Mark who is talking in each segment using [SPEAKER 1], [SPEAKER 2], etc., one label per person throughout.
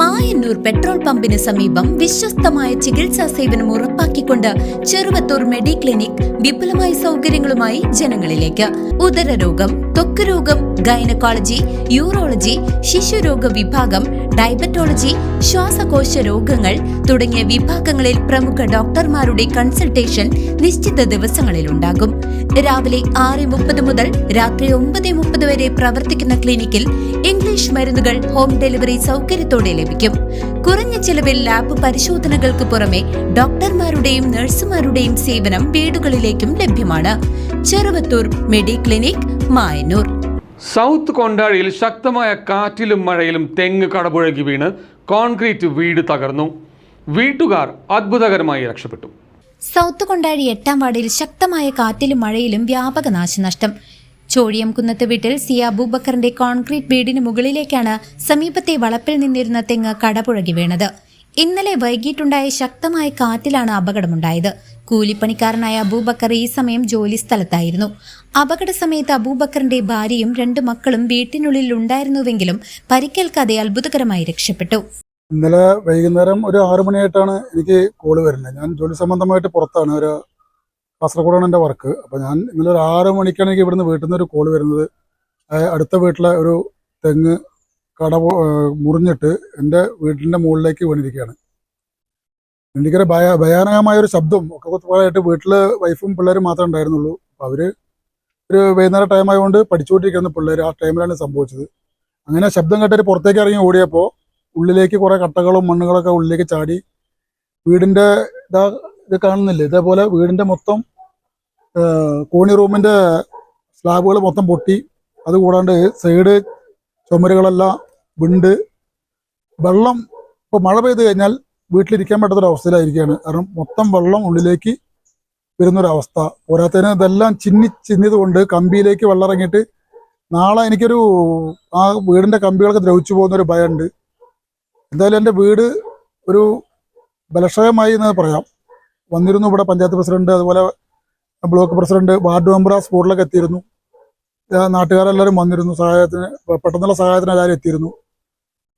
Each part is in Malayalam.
[SPEAKER 1] മായന്നൂർ പെട്രോൾ പമ്പിന് സമീപം വിശ്വസ്തമായ ചികിത്സാ സേവനം ഉറപ്പാക്കിക്കൊണ്ട് ചെറുവത്തൂർ മെഡിക്ലിനിക് വിപുലമായ സൗകര്യങ്ങളുമായി ജനങ്ങളിലേക്ക്. ഉദരരോഗം, ത്വക്ക് രോഗം, ഗൈനക്കോളജി, യൂറോളജി, ശിശുരോഗ വിഭാഗം, ഡയബറ്റോളജി, ശ്വാസകോശ രോഗങ്ങൾ തുടങ്ങിയ വിഭാഗങ്ങളിൽ പ്രമുഖ ഡോക്ടർമാരുടെ കൺസൾട്ടേഷൻ നിശ്ചിത ദിവസങ്ങളിൽ ഉണ്ടാകും. രാവിലെ 6:30 മുതൽ രാത്രി 9:30 വരെ പ്രവർത്തിക്കുന്ന ക്ലിനിക്കിൽ ഇംഗ്ലീഷ് മരുന്നുകൾ ഹോം ഡെലിവറി സൗകര്യത്തോടെ ലഭിക്കും. കുറഞ്ഞ ചെലവിൽ ലാബ് പരിശോധനകൾക്ക് പുറമെ ഡോക്ടർമാരുടെയും നഴ്സുമാരുടെയും സേവനം വീടുകളിലേക്കും ലഭ്യമാണ്. ചെറുവത്തൂർ മെഡിക്ലിനിക്, മായന്നൂർ.
[SPEAKER 2] സൗത്ത് കൊണ്ടാഴിയിൽ ശക്തമായ കാറ്റിലും മഴയിലും തെങ്ങ് കടപുഴകി വീണ് കോൺക്രീറ്റ് വീട് തകർന്നു. വീട്ടുകാർ അത്ഭുതകരമായി രക്ഷപ്പെട്ടു.
[SPEAKER 1] സൗത്ത് കൊണ്ടാഴി 8-ാം വാർഡിൽ ശക്തമായ കാറ്റിലും മഴയിലും വ്യാപക നാശനഷ്ടം. ചോഴിയംകുന്നത്ത് വീട്ടിൽ സിയ അബൂബക്കറിന്റെ കോൺക്രീറ്റ് വീടിന് മുകളിലേക്കാണ് സമീപത്തെ വളപ്പിൽ നിന്നിരുന്ന തെങ്ങ് കടപുഴകി വീണത്. ഇന്നലെ വൈകിട്ടുണ്ടായ ശക്തമായ കാറ്റിലാണ് അപകടമുണ്ടായത്. കൂലിപ്പണിക്കാരനായ അബൂബക്കർ ഈ സമയം ജോലി സ്ഥലത്തായിരുന്നു. അപകട സമയത്ത് അബൂബക്കറിന്റെ ഭാര്യയും 2 മക്കളും വീട്ടിനുള്ളിൽ ഉണ്ടായിരുന്നുവെങ്കിലും പരിക്കേൽക്കാതെ അത്ഭുതകരമായി രക്ഷപ്പെട്ടു.
[SPEAKER 3] ഇന്നലെ വൈകുന്നേരം ഒരു 6 മണിയായിട്ടാണ് എനിക്ക് കോള് വരുന്നത്. ഞാൻ ജോലി സംബന്ധമായിട്ട് പുറത്താണ്, ഒരു കാസർഗോഡാണ് എൻ്റെ വർക്ക്. അപ്പോൾ ഞാൻ ഇന്നലെ ഒരു 6 മണിക്കാണ് എനിക്ക് ഇവിടുന്ന് വീട്ടിൽ നിന്ന് ഒരു കോള് വരുന്നത്. അടുത്ത വീട്ടിലെ ഒരു തെങ്ങ് മുറിഞ്ഞിട്ട് എൻ്റെ വീട്ടിൻ്റെ മുകളിലേക്ക് വീണിരിക്കുകയാണ്. ഭയങ്കര ഭയാനകമായൊരു ശബ്ദം ഒക്കെ കുത്തുപാടായിട്ട്. വീട്ടിൽ വൈഫും പിള്ളേരും മാത്രമേ ഉണ്ടായിരുന്നുള്ളൂ. അപ്പോൾ അവർ ഒരു വൈകുന്നേരം ടൈം ആയതുകൊണ്ട് പഠിച്ചുകൊണ്ടിരിക്കുന്ന പിള്ളേർ ആ ടൈമിലാണ് സംഭവിച്ചത്. അങ്ങനെ ശബ്ദം കേട്ടിട്ട് പുറത്തേക്ക് ഇറങ്ങി ഓടിയപ്പോൾ ഉള്ളിലേക്ക് കുറേ കട്ടകളും മണ്ണുകളൊക്കെ ഉള്ളിലേക്ക് ചാടി വീടിൻ്റെ ഇത് കാണുന്നില്ല, ഇതേപോലെ വീടിൻ്റെ മൊത്തം കോണി റൂമിൻ്റെ സ്ലാബുകൾ മൊത്തം പൊട്ടി. അതുകൂടാണ്ട് സൈഡ് ചുമരുകളെല്ലാം വിണ്ട് വെള്ളം. ഇപ്പോൾ മഴ പെയ്ത് കഴിഞ്ഞാൽ വീട്ടിലിരിക്കാൻ പറ്റാത്തൊരവസ്ഥയിലായിരിക്കുകയാണ്. കാരണം മൊത്തം വെള്ളം ഉള്ളിലേക്ക് വരുന്നൊരവസ്ഥ. പോരാത്തതിന് ഇതെല്ലാം ചിന്നിയത് കൊണ്ട് കമ്പിയിലേക്ക് വെള്ളം ഇറങ്ങിയിട്ട് നാളെ എനിക്കൊരു ആ വീടിൻ്റെ കമ്പികളൊക്കെ ദ്രവിച്ചു പോകുന്നൊരു ഭയമുണ്ട്. എന്തായാലും എൻ്റെ വീട് ഒരു ബലക്ഷയമായി എന്ന് പറയാം. വന്നിരുന്നു ഇവിടെ പഞ്ചായത്ത് പ്രസിഡന്റ്, അതുപോലെ ബ്ലോക്ക് പ്രസിഡന്റ്, വാർഡ് മെമ്പർ ആ സ്പോട്ടിലൊക്കെ എത്തിയിരുന്നു. നാട്ടുകാരെല്ലാവരും വന്നിരുന്നു സഹായത്തിന്, പെട്ടെന്നുള്ള സഹായത്തിന് എല്ലാവരും എത്തിയിരുന്നു.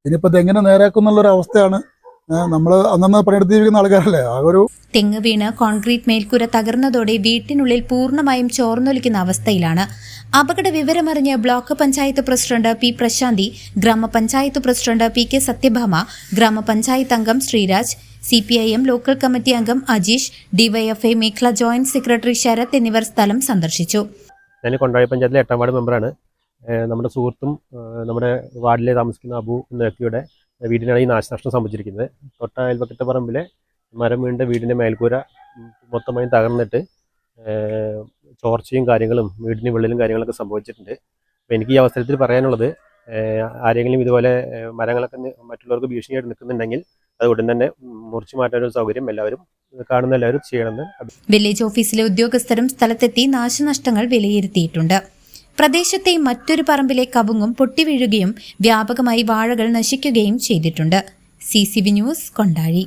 [SPEAKER 3] ഇനിയിപ്പോൾ ഇതെങ്ങനെ നേരാക്കുന്നുള്ളൊരു അവസ്ഥയാണ്. നമ്മൾ അന്നന്ന് പണിയെടുത്തിരിക്കുന്ന ആൾക്കാരല്ലേ. ആ ഒരു
[SPEAKER 1] തെങ്ങ് വീണ് കോൺക്രീറ്റ് മേൽക്കൂര തകർന്നതോടെ വീട്ടിനുള്ളിൽ പൂർണ്ണമായും ചോർന്നൊലിക്കുന്ന അവസ്ഥയിലാണ്. അപകട വിവരമറിഞ്ഞ് ബ്ലോക്ക് പഞ്ചായത്ത് പ്രസിഡന്റ് പി പ്രശാന്തി, ഗ്രാമപഞ്ചായത്ത് പ്രസിഡന്റ് പി കെ സത്യഭാമ, ഗ്രാമപഞ്ചായത്ത് അംഗം ശ്രീരാജ്, CPIM ലോക്കൽ കമ്മിറ്റി അംഗം അജീഷ്, DYFI മേഖല ജോയിന്റ് സെക്രട്ടറി ശരത് എന്നിവർ സ്ഥലം സന്ദർശിച്ചു.
[SPEAKER 4] ഞാൻ കൊണ്ടാഴി പഞ്ചായത്തിലെ 8-ാം വാർഡ് മെമ്പറാണ്. നമ്മുടെ സുഹൃത്തും നമ്മുടെ വാർഡിലെ താമസിക്കുന്ന അബു എന്ന വ്യക്തിയുടെ വീടിനാണ് ഈ നാശനഷ്ടം സംഭവിച്ചിരിക്കുന്നത്. തൊട്ട അയൽപക്കത്തെ പറമ്പിലെ മരം വീണ്ട വീടിൻ്റെ മേൽക്കൂര മൊത്തമായും തകർന്നിട്ട് ചോർച്ചയും കാര്യങ്ങളും വീടിന് വെള്ളിലും കാര്യങ്ങളൊക്കെ സംഭവിച്ചിട്ടുണ്ട്. അപ്പോൾ എനിക്ക് ഈ അവസരത്തിൽ പറയാനുള്ളത്, ആരെങ്കിലും ഇതുപോലെ മരങ്ങളൊക്കെ മറ്റുള്ളവർക്ക് ഭീഷണിയായിട്ട് നിൽക്കുന്നുണ്ടെങ്കിൽ അത് ഉടൻ തന്നെ മുറിച്ചു മാറ്റാനൊരു സൗകര്യം എല്ലാവരും കാണുന്ന എല്ലാവരും ചെയ്യണമെന്ന്.
[SPEAKER 1] വില്ലേജ് ഓഫീസിലെ ഉദ്യോഗസ്ഥരും സ്ഥലത്തെത്തി നാശനഷ്ടങ്ങൾ വിലയിരുത്തിയിട്ടുണ്ട്. പ്രദേശത്തെ മറ്റൊരു പറമ്പിലെ കവുങ്ങും പൊട്ടിവീഴുകയും വ്യാപകമായി വാഴകൾ നശിക്കുകയും ചെയ്തിട്ടുണ്ട്. CCV news, Kondazhy.